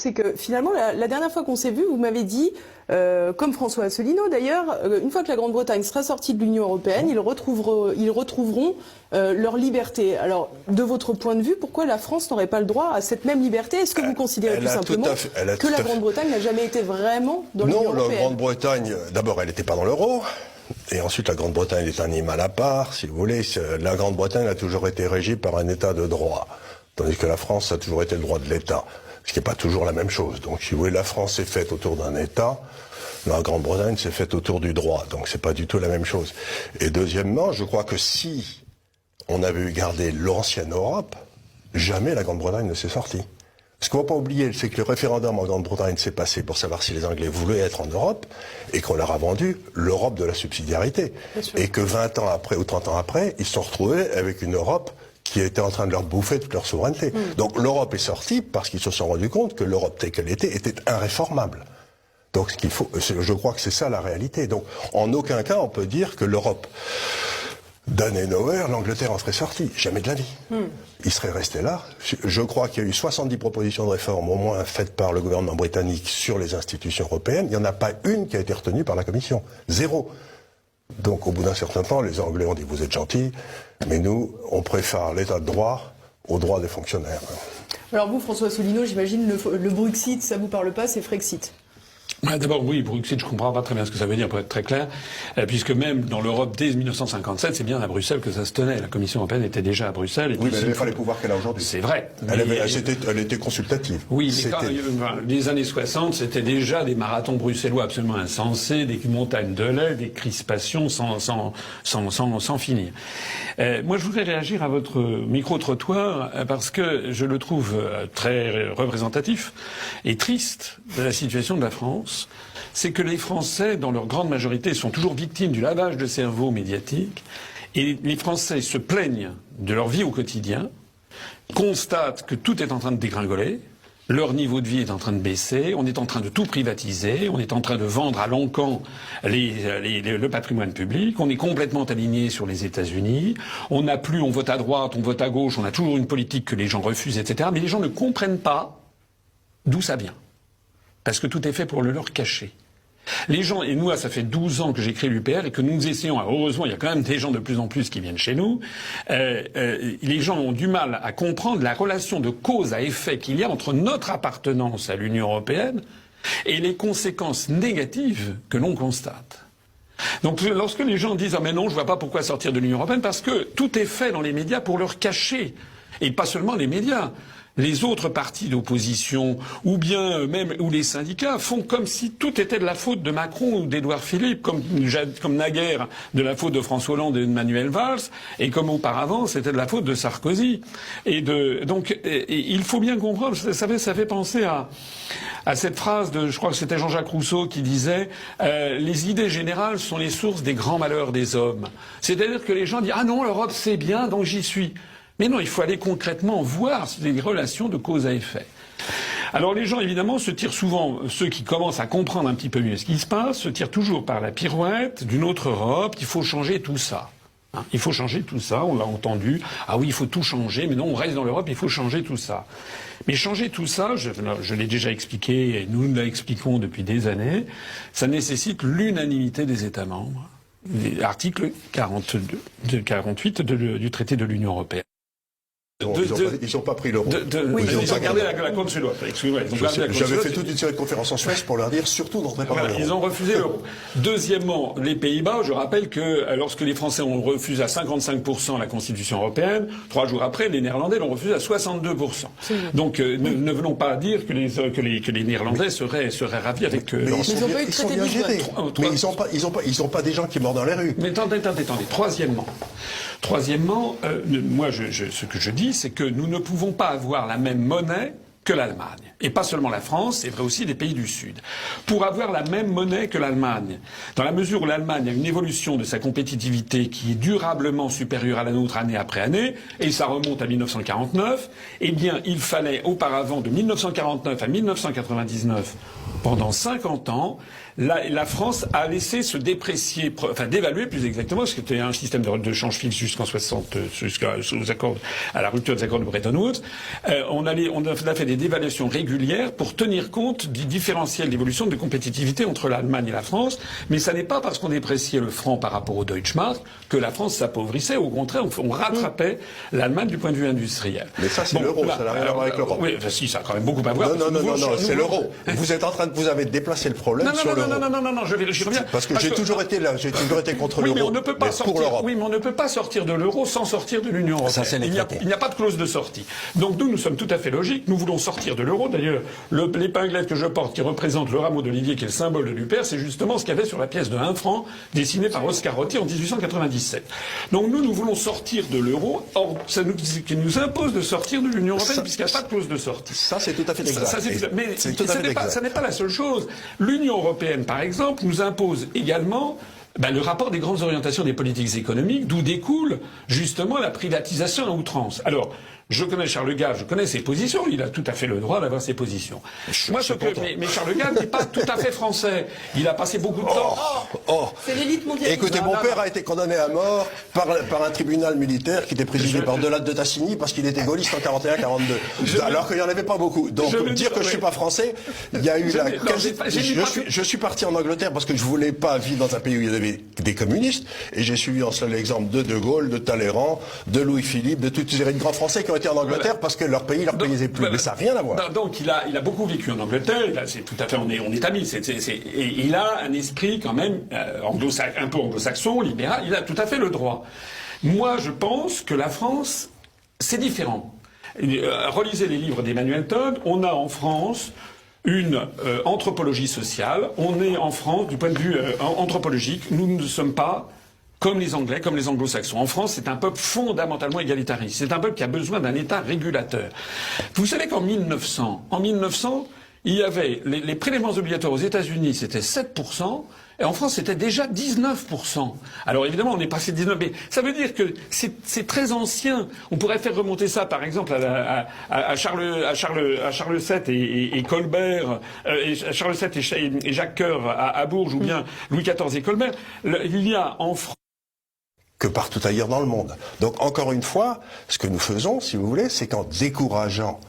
c'est que finalement, la dernière fois qu'on s'est vu, vous m'avez dit, comme François Asselineau d'ailleurs, une fois que la Grande-Bretagne sera sortie de l'Union européenne, ils retrouveront leur liberté. Alors, de votre point de vue, pourquoi la France n'aurait pas le droit à cette même liberté? Est-ce que vous considérez tout simplement que la Grande-Bretagne n'a jamais été vraiment dans l'Union européenne? Non, la Grande-Bretagne, d'abord, elle n'était pas dans l'euro. Et ensuite, la Grande-Bretagne est un animal à part, si vous voulez. La Grande-Bretagne a toujours été régie par un État de droit. Tandis que la France, ça a toujours été le droit de l'État. Ce qui n'est pas toujours la même chose. Donc, si vous voulez, la France s'est faite autour d'un État. La Grande-Bretagne s'est faite autour du droit. Donc, c'est pas du tout la même chose. Et deuxièmement, je crois que si on avait eu gardé l'ancienne Europe, jamais la Grande-Bretagne ne s'est sortie. Ce qu'on ne va pas oublier, c'est que le référendum en Grande-Bretagne s'est passé pour savoir si les Anglais voulaient être en Europe et qu'on leur a vendu l'Europe de la subsidiarité. Et que 20 ans après ou 30 ans après, ils se sont retrouvés avec une Europe qui était en train de leur bouffer toute leur souveraineté. Donc l'Europe est sortie parce qu'ils se sont rendus compte que l'Europe telle qu'elle était irréformable. Donc ce qu'il faut, je crois que c'est ça la réalité. Donc en aucun cas on peut dire que l'Europe d'Adenauer, l'Angleterre en serait sortie. Jamais de la vie. Il serait resté là. Je crois qu'il y a eu 70 propositions de réforme, au moins faites par le gouvernement britannique sur les institutions européennes. Il n'y en a pas une qui a été retenue par la Commission. Zéro. Donc au bout d'un certain temps, les Anglais ont dit vous êtes gentils, mais nous, on préfère l'état de droit au droit des fonctionnaires. Alors vous, François Asselineau, j'imagine le Brexit, ça vous parle pas, c'est Frexit. D'abord, oui, Brexit, je comprends pas très bien ce que ça veut dire, pour être très clair, puisque même dans l'Europe, dès 1957, c'est bien à Bruxelles que ça se tenait. La Commission européenne était déjà à Bruxelles. Et oui, mais elle n'avait pas les pouvoirs qu'elle a aujourd'hui. C'est vrai. Elle était consultative. Oui, mais quand, les années 60, c'était déjà des marathons bruxellois absolument insensés, des montagnes de lait, des crispations sans finir. Moi, je voudrais réagir à votre micro-trottoir, parce que je le trouve très représentatif et triste de la situation de la France. C'est que les Français, dans leur grande majorité, sont toujours victimes du lavage de cerveau médiatique. Et les Français se plaignent de leur vie au quotidien, constatent que tout est en train de dégringoler, leur niveau de vie est en train de baisser, on est en train de tout privatiser, on est en train de vendre à l'encan le patrimoine public, on est complètement aligné sur les États-Unis, on vote à droite, on vote à gauche, on a toujours une politique que les gens refusent, etc. Mais les gens ne comprennent pas d'où ça vient. Parce que tout est fait pour le leur cacher. Les gens, et moi, ça fait 12 ans que j'ai créé l'UPR et que nous essayons, heureusement, il y a quand même des gens de plus en plus qui viennent chez nous, les gens ont du mal à comprendre la relation de cause à effet qu'il y a entre notre appartenance à l'Union européenne et les conséquences négatives que l'on constate. Donc lorsque les gens disent « Ah mais non, je vois pas pourquoi sortir de l'Union européenne », parce que tout est fait dans les médias pour leur cacher. Et pas seulement les médias. Les autres partis d'opposition, ou bien même ou les syndicats, font comme si tout était de la faute de Macron ou d'Édouard Philippe, comme naguère de la faute de François Hollande et de Manuel Valls, et comme auparavant c'était de la faute de Sarkozy. Donc il faut bien comprendre, ça fait penser à cette phrase je crois que c'était Jean-Jacques Rousseau qui disait les idées générales sont les sources des grands malheurs des hommes. C'est-à-dire que les gens disent ah non, l'Europe c'est bien, donc j'y suis. Mais non, il faut aller concrètement voir les relations de cause à effet. Alors les gens, évidemment, se tirent souvent, ceux qui commencent à comprendre un petit peu mieux ce qui se passe, se tirent toujours par la pirouette d'une autre Europe, il faut changer tout ça. Il faut changer tout ça, on l'a entendu. Ah oui, il faut tout changer, mais non, on reste dans l'Europe, il faut changer tout ça. Mais changer tout ça, je l'ai déjà expliqué, et nous l'expliquons depuis des années, ça nécessite l'unanimité des États membres. Article 48 du traité de l'Union européenne. Ils n'ont pas pris l'euro. Ils ont gardé la Côte suédoise. J'avais fait toute une série de conférences en Suède pour leur dire surtout d'entrer par l'euro. Ils ont refusé l'euro. Deuxièmement, les Pays-Bas, je rappelle que lorsque les Français ont refusé à 55% la Constitution européenne, 3 jours après, les Néerlandais l'ont refusé à 62%. Donc ne venons pas dire que les Néerlandais seraient ravis avec mais ils sont bien gérés. Mais ils n'ont pas des gens qui meurent dans les rues. Mais attendez. Troisièmement, moi, ce que je dis, c'est que nous ne pouvons pas avoir la même monnaie que l'Allemagne. Et pas seulement la France, c'est vrai aussi des pays du Sud. Pour avoir la même monnaie que l'Allemagne, dans la mesure où l'Allemagne a une évolution de sa compétitivité qui est durablement supérieure à la nôtre année après année, et ça remonte à 1949, eh bien, il fallait auparavant, de 1949 à 1999, Pendant 50 ans, la France a laissé se déprécier, enfin dévaluer plus exactement, parce que c'était un système de change fixe jusqu'aux accords, à la rupture des accords de Bretton Woods. On a fait des dévaluations régulières pour tenir compte du différentiel d'évolution de compétitivité entre l'Allemagne et la France. Mais ça n'est pas parce qu'on dépréciait le franc par rapport au Deutschmark que la France s'appauvrissait. Au contraire, on rattrapait l'Allemagne du point de vue industriel. Mais ça, c'est l'euro, ça n'a rien à voir avec l'Europe. Oui, si, ça a quand même beaucoup à voir. Non, c'est l'euro. Vous avez déplacé le problème sur l'euro. Non, j'y reviens. Parce que j'ai toujours été là, j'ai toujours été contre l'euro. Mais on ne peut pas sortir. Oui, mais on ne peut pas sortir de l'euro sans sortir de l'Union européenne. Il n'y a pas de clause de sortie. Donc nous sommes tout à fait logiques. Nous voulons sortir de l'euro. D'ailleurs, l'épinglette que je porte, qui représente le rameau d'olivier, qui est le symbole de l'UPR, c'est justement ce qu'il y avait sur la pièce de 1 franc dessinée par Oscar Rotti en 1897. Donc nous voulons sortir de l'euro. Or, ça nous impose de sortir de l'Union européenne puisqu'il n'y a pas de clause de sortie. Ça, c'est tout à fait exact. Mais ça n'est pas la seule chose. L'Union européenne, par exemple, nous impose également le rapport des grandes orientations des politiques économiques, d'où découle justement la privatisation à outrance. Alors, je connais Charles Gave, je connais ses positions, il a tout à fait le droit d'avoir ses positions. Mais Charles Gave n'est pas tout à fait français. Il a passé beaucoup de temps. C'est l'élite mondialiste. Écoutez, mon père a été condamné à mort par un tribunal militaire qui était présidé par Delade de Tassigny parce qu'il était gaulliste en 41-42. Alors qu'il n'y en avait pas beaucoup. Donc, dire que je suis pas français, il y a eu je suis parti en Angleterre parce que je voulais pas vivre dans un pays où il y avait des communistes, et j'ai suivi en cela l'exemple de Gaulle, de Talleyrand, de Louis-Philippe, de toutes ces grands Français qui ont été en Angleterre parce que leur pays leur payait plus. Mais ça n'a rien à voir. Donc il a beaucoup vécu en Angleterre. C'est tout à fait, on est amis. Et il a un esprit quand même un peu anglo-saxon, libéral. Il a tout à fait le droit. Moi, je pense que la France, c'est différent. Relisez les livres d'Emmanuel Todd. On a en France une anthropologie sociale. On est en France, du point de vue anthropologique, nous ne sommes pas comme les Anglais, comme les Anglo-Saxons. En France, c'est un peuple fondamentalement égalitariste. C'est un peuple qui a besoin d'un État régulateur. Vous savez qu'en 1900, il y avait les prélèvements obligatoires aux États-Unis, c'était 7%. Et en France, c'était déjà 19%. Alors évidemment, on est passé de 19%, mais ça veut dire que c'est très ancien. On pourrait faire remonter ça, par exemple, à Charles VII et Colbert, Charles VII et Jacques Coeur à Bourges, ou bien Louis XIV et Colbert. Il y a en France que partout ailleurs dans le monde. Donc encore une fois, ce que nous faisons, si vous voulez, c'est qu'en décourageant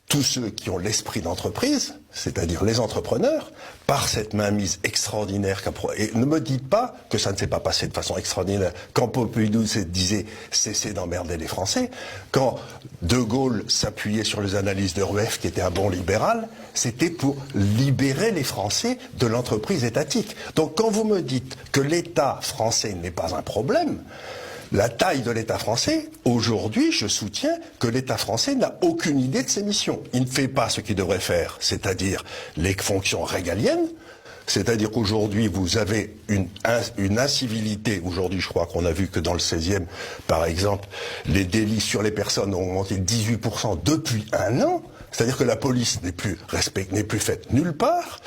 tous ceux qui ont l'esprit d'entreprise, c'est-à-dire les entrepreneurs, par cette mainmise extraordinaire. Et ne me dites pas que ça ne s'est pas passé de façon extraordinaire. Quand Pompidou disait « cessez d'emmerder les Français », quand De Gaulle s'appuyait sur les analyses de Rueff, qui était un bon libéral, c'était pour libérer les Français de l'entreprise étatique. Donc quand vous me dites que l'État français n'est pas un problème, la taille de l'État français, aujourd'hui, je soutiens que l'État français n'a aucune idée de ses missions. Il ne fait pas ce qu'il devrait faire, c'est-à-dire les fonctions régaliennes, c'est-à-dire qu'aujourd'hui, vous avez une incivilité. Aujourd'hui, je crois qu'on a vu que dans le 16e, par exemple, les délits sur les personnes ont augmenté de 18% depuis un an. C'est-à-dire que la police n'est plus faite nulle part.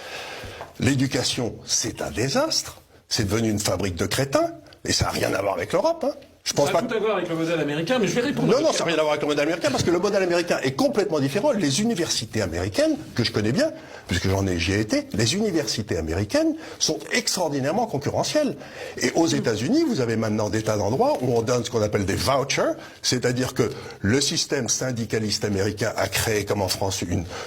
L'éducation, c'est un désastre. C'est devenu une fabrique de crétins. Et ça n'a rien à voir avec l'Europe, hein. Je pense ça a tout à voir avec le modèle américain, mais je vais répondre. Non, ça n'a rien à voir avec le modèle américain, parce que le modèle américain est complètement différent. Les universités américaines, que je connais bien, puisque j'y ai été, les universités américaines sont extraordinairement concurrentielles. Et aux États-Unis, vous avez maintenant des tas d'endroits où on donne ce qu'on appelle des vouchers, c'est-à-dire que le système syndicaliste américain a créé, comme en France,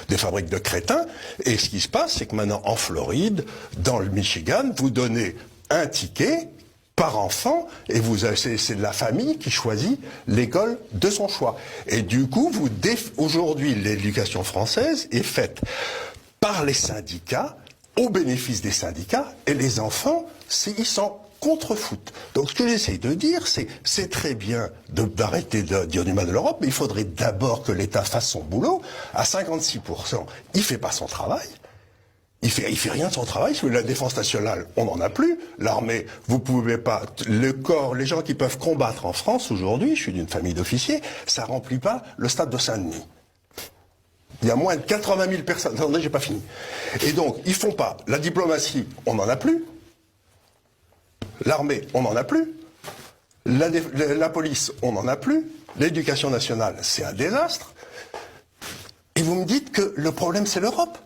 des fabriques de crétins. Et ce qui se passe, c'est que maintenant, en Floride, dans le Michigan, vous donnez un ticket par enfant, et c'est la famille qui choisit l'école de son choix. Et du coup, aujourd'hui, l'éducation française est faite par les syndicats, au bénéfice des syndicats, et les enfants, ils s'en contrefoutent. Donc ce que j'essaie de dire, c'est très bien d'arrêter de dire du mal de l'Europe, mais il faudrait d'abord que l'État fasse son boulot. À 56%, il fait pas son travail. Il fait rien de son travail. La défense nationale, on n'en a plus. L'armée, vous pouvez pas. Le corps, les gens qui peuvent combattre en France aujourd'hui, je suis d'une famille d'officiers, ça remplit pas le stade de Saint-Denis. Il y a moins de 80 000 personnes. Attendez, j'ai pas fini. Et donc, ils font pas. La diplomatie, on n'en a plus. L'armée, on n'en a plus. La police, on n'en a plus. L'éducation nationale, c'est un désastre. Et vous me dites que le problème, c'est l'Europe.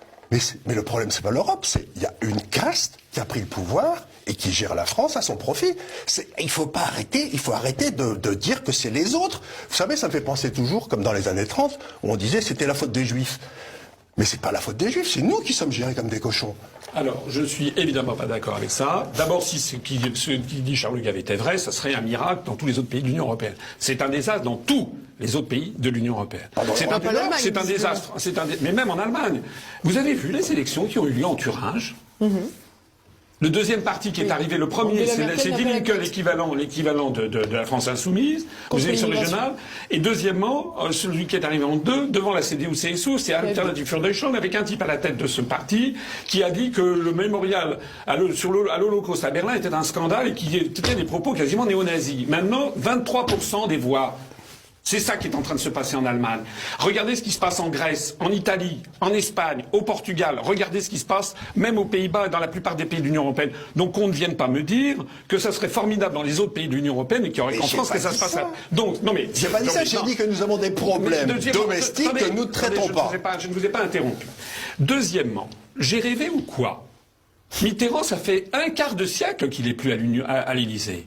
Mais le problème, c'est pas l'Europe, il y a une caste qui a pris le pouvoir et qui gère la France à son profit. Il faut arrêter de dire que c'est les autres. Vous savez, ça me fait penser toujours, comme dans les années 30, où on disait c'était la faute des Juifs. Mais c'est pas la faute des Juifs, c'est nous qui sommes gérés comme des cochons. Alors, je suis évidemment pas d'accord avec ça. D'abord, si ce qui dit Charles Gave était vrai, ça serait un miracle dans tous les autres pays de l'Union européenne. C'est un désastre dans tous les autres pays de l'Union européenne. C'est un désastre. Mais même en Allemagne. Vous avez vu les élections qui ont eu lieu en Thuringe. Le deuxième parti qui est arrivé, le premier, c'est Die Linke, l'équivalent de la France insoumise, aux élections régionales. Et deuxièmement, celui qui est arrivé en deux, devant la CDU-CSU, c'est Alternative für Deutschland, avec un type à la tête de ce parti, qui a dit que le mémorial à l'Holocauste à Berlin était un scandale et qui tenait des propos quasiment néo-nazis. Maintenant, 23% des voix. C'est ça qui est en train de se passer en Allemagne. Regardez ce qui se passe en Grèce, en Italie, en Espagne, au Portugal. Regardez ce qui se passe même aux Pays-Bas et dans la plupart des pays de l'Union européenne. Donc qu'on ne vienne pas me dire que ça serait formidable dans les autres pays de l'Union européenne et qu'il y aurait qu'en France que ça se passe. Donc non mais j'ai pas dit ça. J'ai dit que nous avons des problèmes domestiques que nous ne traitons pas. Je ne vous ai pas interrompu. Deuxièmement, j'ai rêvé ou quoi? Mitterrand, ça fait un quart de siècle qu'il est plus à l'Élysée.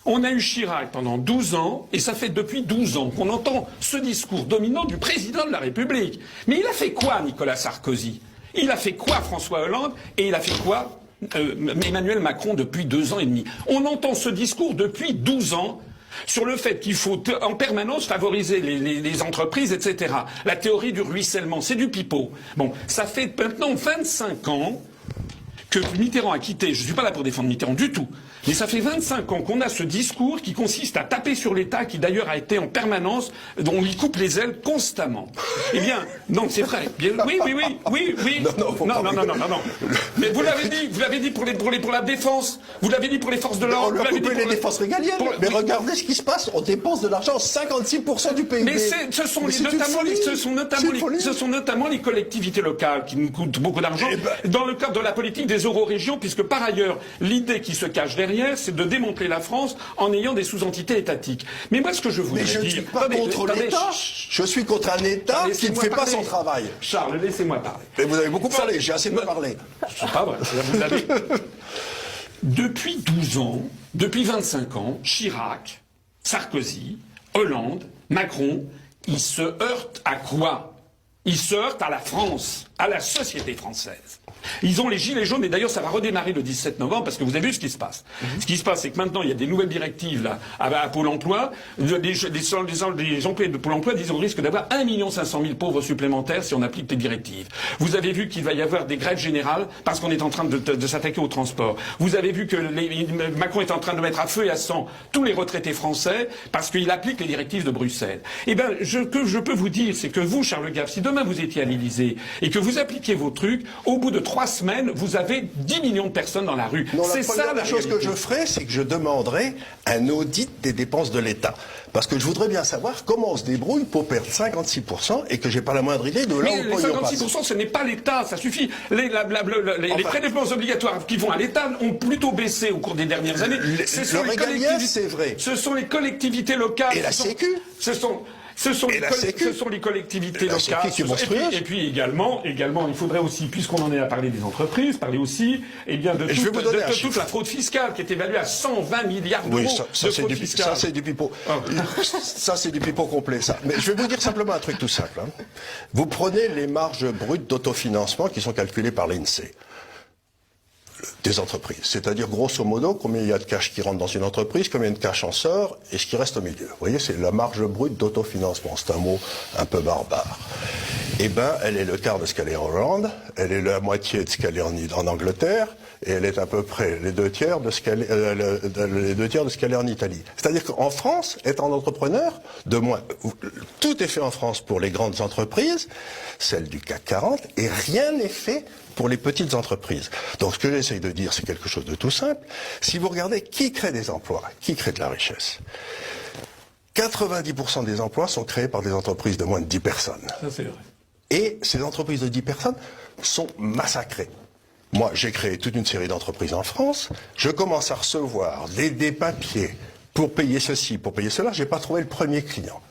On a eu Chirac pendant 12 ans, et ça fait depuis 12 ans qu'on entend ce discours dominant du président de la République. Mais il a fait quoi, Nicolas Sarkozy? Il a fait quoi, François Hollande? Et il a fait quoi, Emmanuel Macron, depuis 2 ans et demi? On entend ce discours depuis 12 ans sur le fait qu'il faut en permanence favoriser les entreprises, etc. La théorie du ruissellement, c'est du pipeau. Bon, ça fait maintenant 25 ans que Mitterrand a quitté, je ne suis pas là pour défendre Mitterrand du tout, mais ça fait 25 ans qu'on a ce discours qui consiste à taper sur l'État, qui d'ailleurs a été en permanence, dont on lui coupe les ailes constamment. Eh bien, non, c'est vrai. Bien, oui. Non. Mais vous l'avez dit pour la défense, vous l'avez dit pour les forces de l'ordre. On a coupé les défenses régaliennes. Mais regardez ce qui se passe, on dépense de l'argent, 56% du PIB. Mais ce sont notamment les collectivités locales qui nous coûtent beaucoup d'argent, dans le cadre de la politique des eurorégions, puisque par ailleurs, l'idée qui se cache derrière, c'est de démanteler la France en ayant des sous-entités étatiques. Mais moi, ce que je voudrais dire... Mais je ne suis pas contre l'État. Je suis contre un État qui ne fait pas son travail. Charles, laissez-moi parler. Mais vous avez beaucoup parlé, j'ai assez peu parlé. C'est pas vrai, vous l'avez. Depuis 12 ans, depuis 25 ans, Chirac, Sarkozy, Hollande, Macron, ils se heurtent à quoi? Ils se heurtent à la France, à la société française. Ils ont les gilets jaunes, et d'ailleurs ça va redémarrer le 17 novembre, parce que vous avez vu ce qui se passe. Ce qui se passe, c'est que maintenant il y a des nouvelles directives là, à Pôle emploi. Les employés de Pôle emploi disent qu'on risque d'avoir 1 500 000 pauvres supplémentaires si on applique les directives. Vous avez vu qu'il va y avoir des grèves générales parce qu'on est en train de s'attaquer au transport. Vous avez vu que Macron est en train de mettre à feu et à sang tous les retraités français parce qu'il applique les directives de Bruxelles. Eh bien, ce que je peux vous dire, c'est que vous, Charles Gave, si demain vous étiez à l'Élysée et que vous appliquiez vos trucs, au bout de 3 semaines, vous avez 10 millions de personnes dans la rue. C'est ça la chose que je ferai, c'est que je demanderai un audit des dépenses de l'État. Parce que je voudrais bien savoir comment on se débrouille pour perdre 56% et que j'ai pas la moindre idée de là où on passe. Les 56%, ce n'est pas l'État, ça suffit. Les prélèvements obligatoires qui vont à l'État ont plutôt baissé au cours des dernières années. Le régalien, c'est vrai. Ce sont les collectivités locales. Et la Sécu. Ce sont les collectivités locales. Et puis également, il faudrait aussi, puisqu'on en est à parler des entreprises, parler aussi, de toute la fraude fiscale qui est évaluée à 120 milliards d'euros. Oui, ça c'est du pipeau. Ça c'est du pipeau complet, ça. Mais je vais vous dire simplement un truc tout simple. Vous prenez les marges brutes d'autofinancement qui sont calculées par l'INSEE. Des entreprises. C'est-à-dire, grosso modo, combien il y a de cash qui rentre dans une entreprise, combien de cash en sort, et ce qui reste au milieu. Vous voyez, c'est la marge brute d'autofinancement. C'est un mot un peu barbare. Eh ben, elle est le quart de ce qu'elle est en Hollande, elle est la moitié de ce qu'elle est en Angleterre, et elle est à peu près les 2 tiers de ce qu'elle est en Italie. C'est-à-dire qu'en France, être un entrepreneur, tout est fait en France pour les grandes entreprises, celles du CAC 40, et rien n'est fait pour les petites entreprises. Donc ce que j'essaye de dire, c'est quelque chose de tout simple. Si vous regardez qui crée des emplois, qui crée de la richesse, 90% des emplois sont créés par des entreprises de moins de 10 personnes. Ça, c'est vrai. Et ces entreprises de 10 personnes sont massacrées. Moi, j'ai créé toute une série d'entreprises en France. Je commence à recevoir des papiers pour payer ceci, pour payer cela. J'ai pas trouvé le premier client.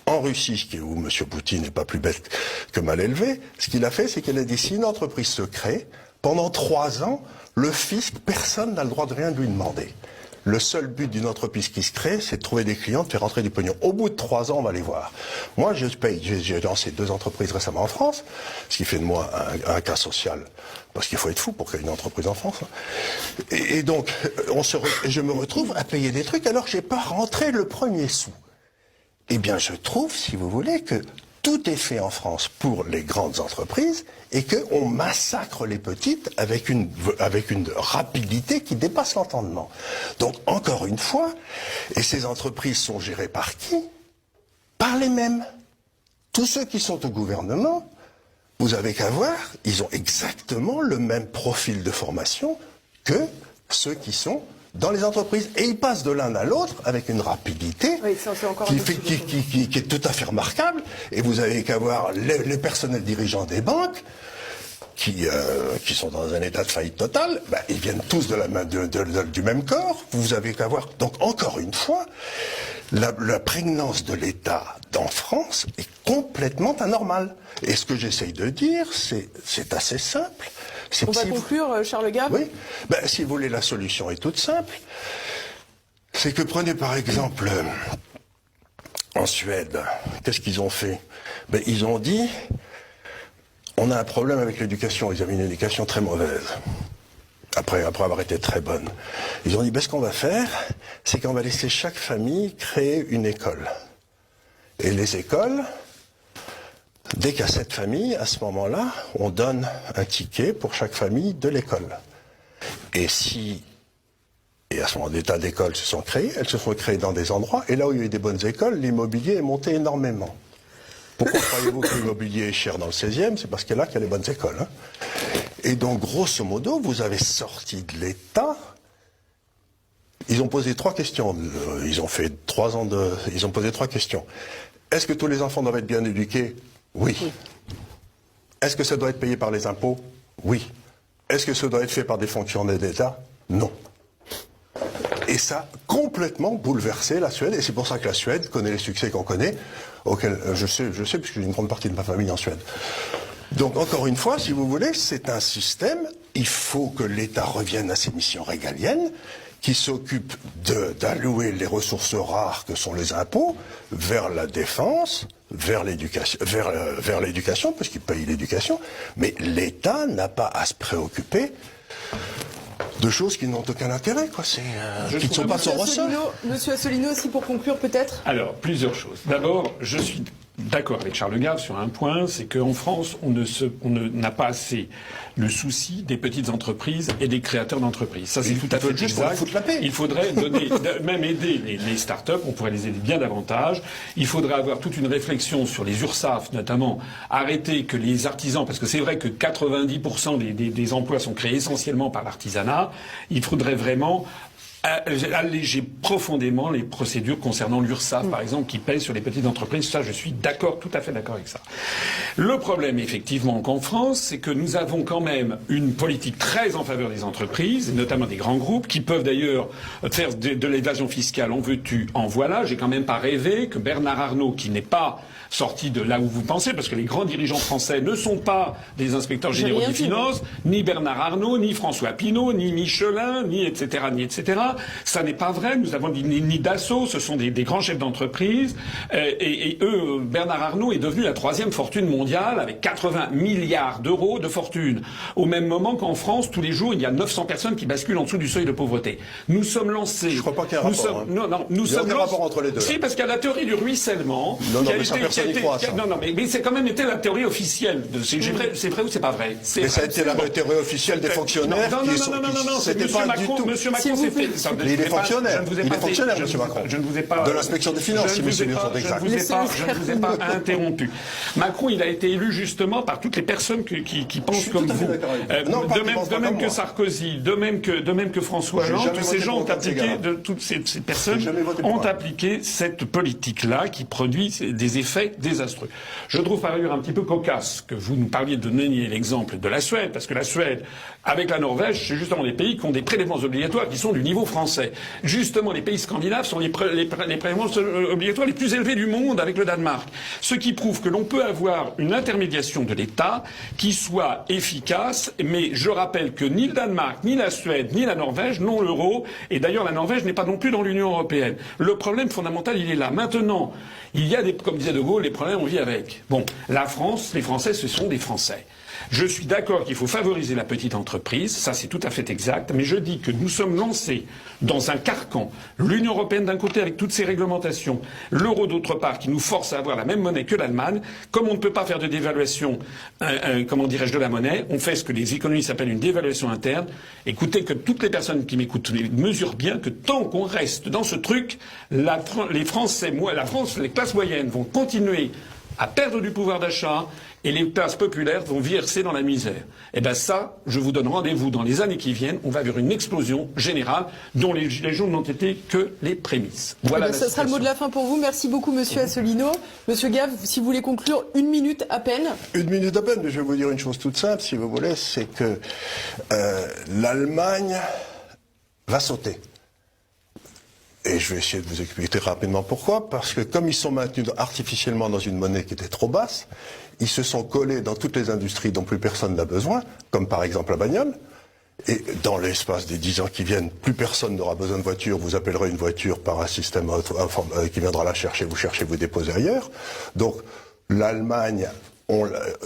En Russie, où M. Poutine n'est pas plus bête que mal élevé, ce qu'il a fait, c'est qu'il a dit si une entreprise se crée, pendant 3 ans, le fisc, personne n'a le droit de rien lui demander. Le seul but d'une entreprise qui se crée, c'est de trouver des clients, de faire rentrer du pognon. Au bout de 3 ans, on va les voir. Moi, je paye. J'ai lancé 2 entreprises récemment en France, ce qui fait de moi un cas social. Parce qu'il faut être fou pour créer une entreprise en France. Et donc, je me retrouve à payer des trucs alors que j'ai pas rentré le premier sou. Eh bien, je trouve, si vous voulez, que tout est fait en France pour les grandes entreprises et qu'on massacre les petites avec une rapidité qui dépasse l'entendement. Donc, encore une fois, et ces entreprises sont gérées par qui? Par les mêmes. Tous ceux qui sont au gouvernement, vous avez qu'à voir, ils ont exactement le même profil de formation que ceux qui sont dans les entreprises. Et ils passent de l'un à l'autre avec une rapidité qui est tout à fait remarquable. Et vous avez qu'à voir les personnels dirigeants des banques qui sont dans un état de faillite totale, ils viennent tous du même corps. Vous avez qu'à voir. Donc encore une fois, la prégnance de l'État en France est complètement anormale. Et ce que j'essaye de dire, c'est assez simple. On va conclure, Charles Gave. Oui. Si vous voulez, la solution est toute simple. C'est que prenez par exemple en Suède, qu'est-ce qu'ils ont fait? Ils ont dit, on a un problème avec l'éducation. Ils avaient une éducation très mauvaise. Après avoir été très bonne. Ils ont dit, ce qu'on va faire, c'est qu'on va laisser chaque famille créer une école. Et les écoles, dès qu'il y a 7 familles, à ce moment-là, on donne un ticket pour chaque famille de l'école. Et à ce moment, des tas d'écoles se sont créées, elles se sont créées dans des endroits, et là où il y a eu des bonnes écoles, l'immobilier est monté énormément. Pourquoi croyez-vous que l'immobilier est cher dans le 16e? C'est parce qu'il y a là qu'il y a les bonnes écoles. Hein. Et donc, grosso modo, vous avez sorti de l'État. Ils ont posé 3 questions. Ils ont fait 3 ans de... Ils ont posé 3 questions. Est-ce que tous les enfants doivent être bien éduqués? Oui. Est-ce que ça doit être payé par les impôts? Oui. Est-ce que ça doit être fait par des fonctionnaires d'État? Non. Et ça a complètement bouleversé la Suède. Et c'est pour ça que la Suède connaît les succès qu'on connaît, auxquels je sais puisque j'ai une grande partie de ma famille en Suède. Donc, encore une fois, si vous voulez, c'est un système. Il faut que l'État revienne à ses missions régaliennes, qui s'occupe d'allouer les ressources rares que sont les impôts vers la défense, vers l'éducation, parce qu'il paye l'éducation. Mais l'État n'a pas à se préoccuper de choses qui n'ont aucun intérêt, quoi. Qui ne sont pas son ressort. Monsieur Asselineau, aussi pour conclure peut-être. Alors, plusieurs choses. D'abord, je suis d'accord avec Charles Gave sur un point, c'est qu'en France, on n'a pas assez le souci des petites entreprises et des créateurs d'entreprises. Ça, c'est tout à fait exact. Il faudrait même aider les start-up, on pourrait les aider bien davantage. Il faudrait avoir toute une réflexion sur les URSSAF, notamment arrêter que les artisans, parce que c'est vrai que 90% des emplois sont créés essentiellement par l'artisanat. Il faudrait vraiment alléger profondément les procédures concernant l'URSSAF, par exemple, qui pèsent sur les petites entreprises. Ça, je suis d'accord, tout à fait d'accord avec ça. Le problème, effectivement, qu'en France, c'est que nous avons quand même une politique très en faveur des entreprises, et notamment des grands groupes, qui peuvent d'ailleurs faire de l'évasion fiscale, en veux-tu, en voilà. J'ai quand même pas rêvé que Bernard Arnault, qui n'est pas sorti de là où vous pensez, parce que les grands dirigeants français ne sont pas des inspecteurs généraux des finances, ni Bernard Arnault, ni François Pinault, ni Michelin, ni etc., ni etc. Ça n'est pas vrai. Nous avons ni Dassault, ce sont des grands chefs d'entreprise. Et eux, Bernard Arnault est devenu la 3e fortune mondiale avec 80 milliards d'euros de fortune. Au même moment qu'en France, tous les jours, il y a 900 personnes qui basculent en dessous du seuil de pauvreté. Nous sommes lancés. Je crois pas qu'il y ait un rapport. Nous sommes aucun rapport entre les deux. Si, parce qu'il y a la théorie du ruissellement. Mais c'est quand même été la théorie officielle. C'est vrai ou c'est pas vrai? Mais ça a été la théorie officielle des fonctionnaires. Non, c'était pas du tout. Monsieur Macron, c'était. Il est fonctionnaire. Il est fonctionnaire, monsieur Macron. Je ne vous ai pas. De l'inspection des finances, si mes souvenirs sont exacts. Je ne vous ai pas interrompu. Macron, il a été élu justement par toutes les personnes qui pensent comme vous. De même que Sarkozy, de même que François Hollande, tous ces gens ont appliqué, toutes ces personnes ont appliqué cette politique-là qui produit des effets désastreux. Je trouve par ailleurs un petit peu cocasse que vous nous parliez de donner l'exemple de la Suède, parce que la Suède, avec la Norvège, c'est justement des pays qui ont des prélèvements obligatoires qui sont du niveau Français. Justement, les pays scandinaves sont les prélèvements obligatoires les plus élevés du monde avec le Danemark. Ce qui prouve que l'on peut avoir une intermédiation de l'État qui soit efficace, mais je rappelle que ni le Danemark, ni la Suède, ni la Norvège n'ont l'euro, et d'ailleurs la Norvège n'est pas non plus dans l'Union européenne. Le problème fondamental, il est là. Maintenant, il y a comme disait De Gaulle, les problèmes, on vit avec. Bon, la France, les Français, ce sont des Français. Je suis d'accord qu'il faut favoriser la petite entreprise, ça c'est tout à fait exact, mais je dis que nous sommes lancés dans un carcan. L'Union européenne d'un côté avec toutes ses réglementations, l'euro d'autre part qui nous force à avoir la même monnaie que l'Allemagne. Comme on ne peut pas faire de dévaluation, de la monnaie, on fait ce que les économistes appellent une dévaluation interne. Écoutez, que toutes les personnes qui m'écoutent mesurent bien que tant qu'on reste dans ce truc, les Français, la France, les classes moyennes vont continuer à perdre du pouvoir d'achat et les classes populaires vont verser dans la misère. Eh ben ça, je vous donne rendez-vous dans les années qui viennent. On va vers une explosion générale dont les Gilets jaunes n'ont été que les prémices. Voilà. Ça sera le mot de la fin pour vous. Merci beaucoup, Monsieur Asselineau. Monsieur Gave, si vous voulez conclure, 1 minute à peine. 1 minute à peine, mais je vais vous dire une chose toute simple, si vous voulez, c'est que l'Allemagne va sauter. Et je vais essayer de vous expliquer rapidement pourquoi. Parce que comme ils sont maintenus artificiellement dans une monnaie qui était trop basse, ils se sont collés dans toutes les industries dont plus personne n'a besoin, comme par exemple la bagnole. Et dans l'espace des 10 ans qui viennent, plus personne n'aura besoin de voiture. Vous appellerez une voiture par un système qui viendra la chercher, vous déposer ailleurs. Donc l'Allemagne,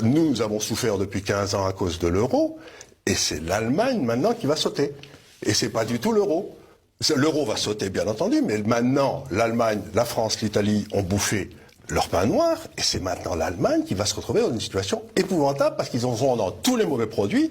nous avons souffert depuis 15 ans à cause de l'euro. Et c'est l'Allemagne maintenant qui va sauter. Et c'est pas du tout l'euro. L'euro va sauter, bien entendu, mais maintenant, l'Allemagne, la France, l'Italie ont bouffé leur pain noir, et c'est maintenant l'Allemagne qui va se retrouver dans une situation épouvantable, parce qu'ils en sont dans tous les mauvais produits,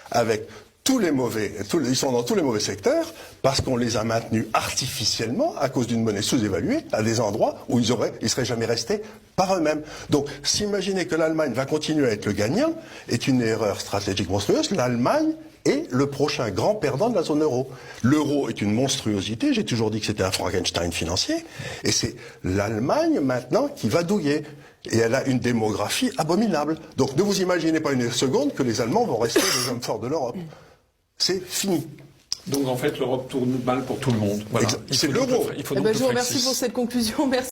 avec ils sont dans tous les mauvais secteurs, parce qu'on les a maintenus artificiellement, à cause d'une monnaie sous-évaluée, à des endroits où ils seraient jamais restés par eux-mêmes. Donc, s'imaginer que l'Allemagne va continuer à être le gagnant est une erreur stratégique monstrueuse. L'Allemagne est le prochain grand perdant de la zone euro. L'euro est une monstruosité, j'ai toujours dit que c'était un Frankenstein financier, et c'est l'Allemagne maintenant qui va douiller. Et elle a une démographie abominable. Donc ne vous imaginez pas une seconde que les Allemands vont rester les hommes forts de l'Europe. C'est fini. Donc en fait, l'Europe tourne mal pour tout le monde. Voilà. C'est l'euro. Je vous remercie pour cette conclusion. Merci.